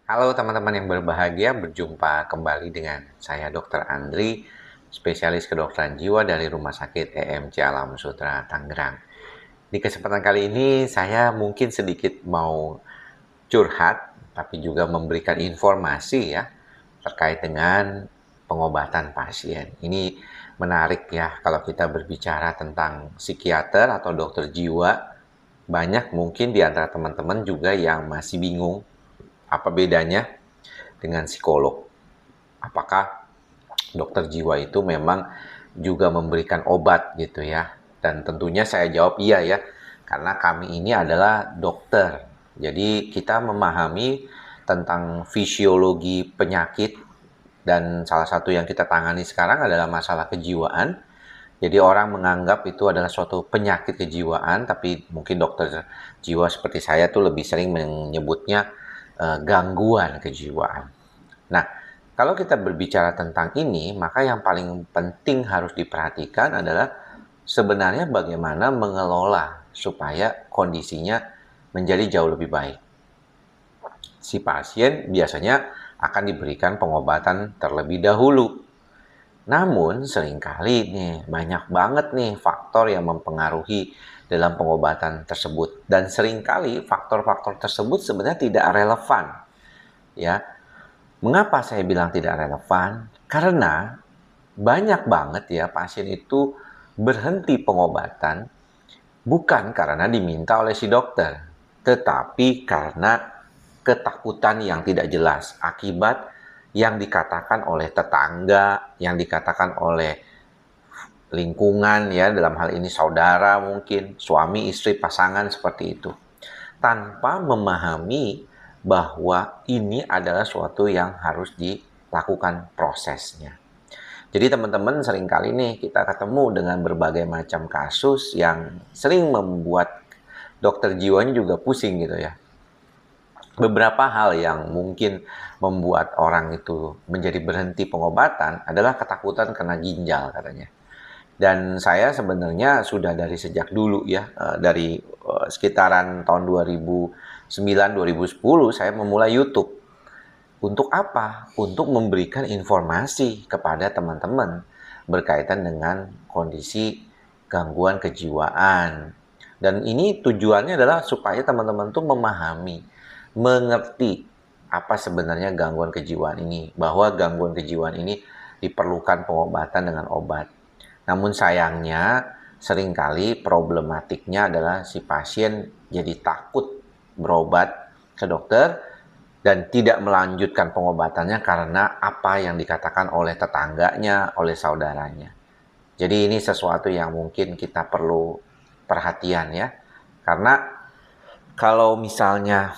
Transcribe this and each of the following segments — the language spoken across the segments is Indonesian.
Halo teman-teman yang berbahagia, berjumpa kembali dengan saya Dr. Andri, spesialis kedokteran jiwa dari Rumah Sakit EMC Alam Sutera Tangerang. Di kesempatan kali ini saya mungkin sedikit mau curhat, tapi juga memberikan informasi ya terkait dengan pengobatan pasien. Ini menarik ya kalau kita berbicara tentang psikiater atau dokter jiwa. Banyak mungkin di antara teman-teman juga yang masih bingung apa bedanya dengan psikolog. Apakah dokter jiwa itu memang juga memberikan obat gitu ya? Dan tentunya saya jawab iya ya, karena kami ini adalah dokter. Jadi kita memahami tentang fisiologi penyakit dan salah satu yang kita tangani sekarang adalah masalah kejiwaan. Jadi orang menganggap itu adalah suatu penyakit kejiwaan, tapi mungkin dokter jiwa seperti saya tuh lebih sering menyebutnya gangguan kejiwaan. Nah, kalau kita berbicara tentang ini, maka yang paling penting harus diperhatikan adalah sebenarnya bagaimana mengelola supaya kondisinya menjadi jauh lebih baik. Si pasien biasanya akan diberikan pengobatan terlebih dahulu. Namun seringkali nih banyak banget nih faktor yang mempengaruhi dalam pengobatan tersebut, dan seringkali faktor-faktor tersebut sebenarnya tidak relevan ya. Mengapa saya bilang tidak relevan? Karena banyak banget ya pasien itu berhenti pengobatan bukan karena diminta oleh si dokter, tetapi karena ketakutan yang tidak jelas akibat yang dikatakan oleh tetangga, yang dikatakan oleh lingkungan ya, dalam hal ini saudara mungkin, suami, istri, pasangan seperti itu. Tanpa memahami bahwa ini adalah suatu yang harus dilakukan prosesnya. Jadi teman-teman seringkali nih kita ketemu dengan berbagai macam kasus yang sering membuat dokter jiwanya juga pusing gitu ya. Beberapa hal yang mungkin membuat orang itu menjadi berhenti pengobatan adalah ketakutan kena ginjal katanya. Dan saya sebenarnya sudah dari sejak dulu ya, dari sekitaran tahun 2009-2010 saya memulai YouTube. Untuk apa? Untuk memberikan informasi kepada teman-teman berkaitan dengan kondisi gangguan kejiwaan. Dan ini tujuannya adalah supaya teman-teman tuh memahami, mengerti apa sebenarnya gangguan kejiwaan ini, bahwa gangguan kejiwaan ini diperlukan pengobatan dengan obat. Namun sayangnya seringkali problematiknya adalah si pasien jadi takut berobat ke dokter dan tidak melanjutkan pengobatannya karena apa yang dikatakan oleh tetangganya, oleh saudaranya. Jadi ini sesuatu yang mungkin kita perlu perhatian ya. Karena kalau misalnya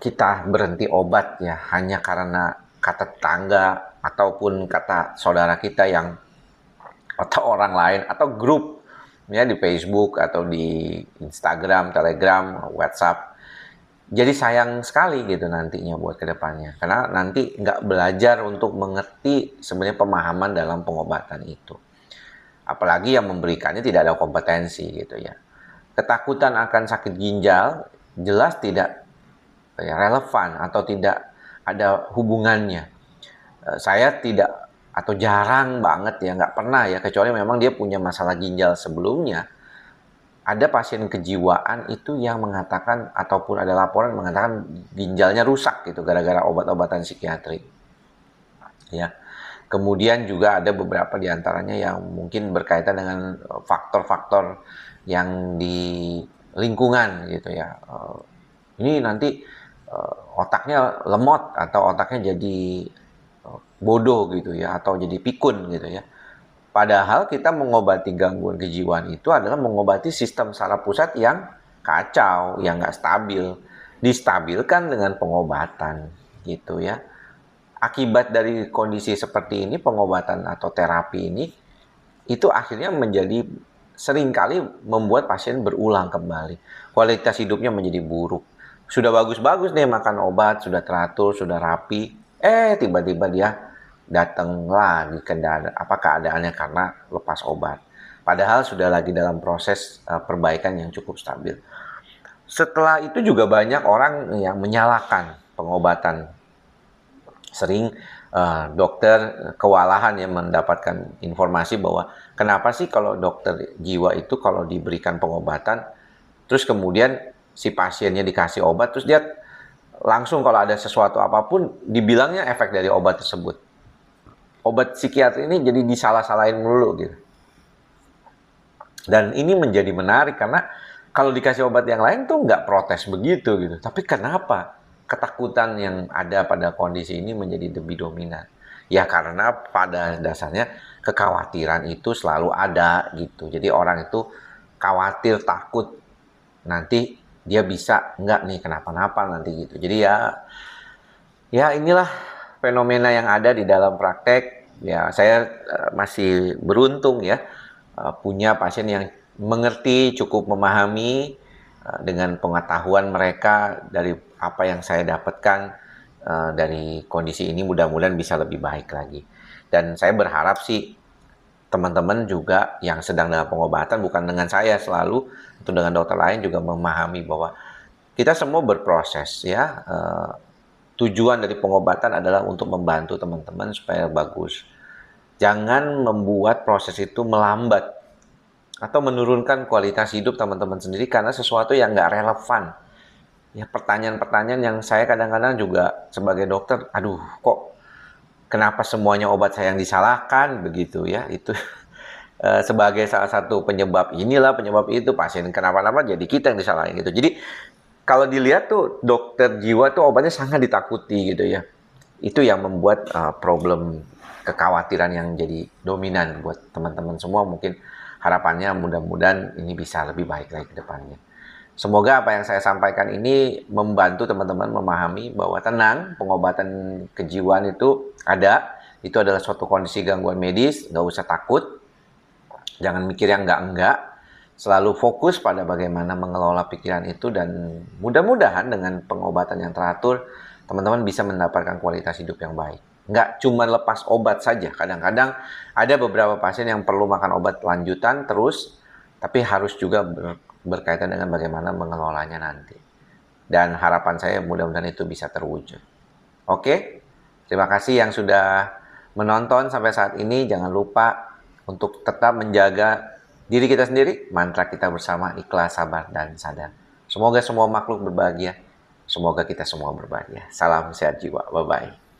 kita berhenti obat ya hanya karena kata tetangga ataupun kata saudara kita yang atau orang lain atau grup ya di Facebook atau di Instagram, Telegram, WhatsApp. Jadi sayang sekali gitu nantinya buat kedepannya. Karena nanti nggak belajar untuk mengerti sebenarnya pemahaman dalam pengobatan itu. Apalagi yang memberikannya tidak ada kompetensi gitu ya. Ketakutan akan sakit ginjal jelas tidak relevan atau tidak ada hubungannya. Saya tidak atau jarang banget ya, nggak pernah ya, kecuali memang dia punya masalah ginjal sebelumnya. Ada pasien kejiwaan itu yang mengatakan ataupun ada laporan mengatakan ginjalnya rusak gitu gara-gara obat-obatan psikiatri. Ya. Kemudian juga ada beberapa di antaranya yang mungkin berkaitan dengan faktor-faktor yang di lingkungan gitu ya. Ini nanti otaknya lemot atau otaknya jadi bodoh gitu ya atau jadi pikun gitu ya. Padahal kita mengobati gangguan kejiwaan itu adalah mengobati sistem saraf pusat yang kacau, yang nggak stabil. Distabilkan dengan pengobatan gitu ya. Akibat dari kondisi seperti ini, pengobatan atau terapi ini, itu akhirnya menjadi seringkali membuat pasien berulang kembali. Kualitas hidupnya menjadi buruk. Sudah bagus-bagus nih makan obat, sudah teratur, sudah rapi. Tiba-tiba dia datang lagi keadaannya karena lepas obat. Padahal sudah lagi dalam proses perbaikan yang cukup stabil. Setelah itu juga banyak orang yang menyalahkan pengobatan. Sering dokter kewalahan ya mendapatkan informasi bahwa kenapa sih kalau dokter jiwa itu kalau diberikan pengobatan, terus kemudian si pasiennya dikasih obat, terus dia langsung kalau ada sesuatu apapun dibilangnya efek dari obat tersebut. Obat psikiatri ini jadi disalah-salahin melulu gitu. Dan ini menjadi menarik karena kalau dikasih obat yang lain tuh nggak protes begitu gitu. Tapi kenapa ketakutan yang ada pada kondisi ini menjadi lebih dominan? Ya karena pada dasarnya kekhawatiran itu selalu ada gitu. Jadi orang itu khawatir, takut nanti dia bisa nggak nih kenapa-napa nanti gitu. Jadi ya inilah fenomena yang ada di dalam praktek. Ya saya masih beruntung ya punya pasien yang mengerti, cukup memahami dengan pengetahuan mereka dari apa yang saya dapatkan dari kondisi ini, mudah-mudahan bisa lebih baik lagi. Dan saya berharap sih teman-teman juga yang sedang dalam pengobatan, bukan dengan saya selalu, atau dengan dokter lain juga memahami bahwa kita semua berproses ya. Tujuan dari pengobatan adalah untuk membantu teman-teman supaya bagus. Jangan membuat proses itu melambat atau menurunkan kualitas hidup teman-teman sendiri karena sesuatu yang nggak relevan. Ya pertanyaan-pertanyaan yang saya kadang-kadang juga sebagai dokter, aduh kok kenapa semuanya obat saya yang disalahkan begitu ya, itu sebagai salah satu penyebab inilah, penyebab itu, pasien kenapa-napa jadi kita yang disalahin gitu. Jadi kalau dilihat tuh dokter jiwa tuh obatnya sangat ditakuti gitu ya. Itu yang membuat problem kekhawatiran yang jadi dominan buat teman-teman semua. Mungkin harapannya mudah-mudahan ini bisa lebih baik lagi ke depannya. Semoga apa yang saya sampaikan ini membantu teman-teman memahami bahwa tenang, pengobatan kejiwaan itu ada. Itu adalah suatu kondisi gangguan medis, nggak usah takut. Jangan mikir yang enggak-enggak. Selalu fokus pada bagaimana mengelola pikiran itu dan mudah-mudahan dengan pengobatan yang teratur, teman-teman bisa mendapatkan kualitas hidup yang baik. Nggak cuma lepas obat saja. Kadang-kadang ada beberapa pasien yang perlu makan obat lanjutan terus, tapi harus juga berkaitan dengan bagaimana mengelolanya nanti. Dan harapan saya mudah-mudahan itu bisa terwujud. Oke, terima kasih yang sudah menonton sampai saat ini. Jangan lupa untuk tetap menjaga diri kita sendiri, mantra kita bersama, ikhlas, sabar, dan sadar. Semoga semua makhluk berbahagia. Semoga kita semua berbahagia. Salam sehat jiwa. Bye-bye.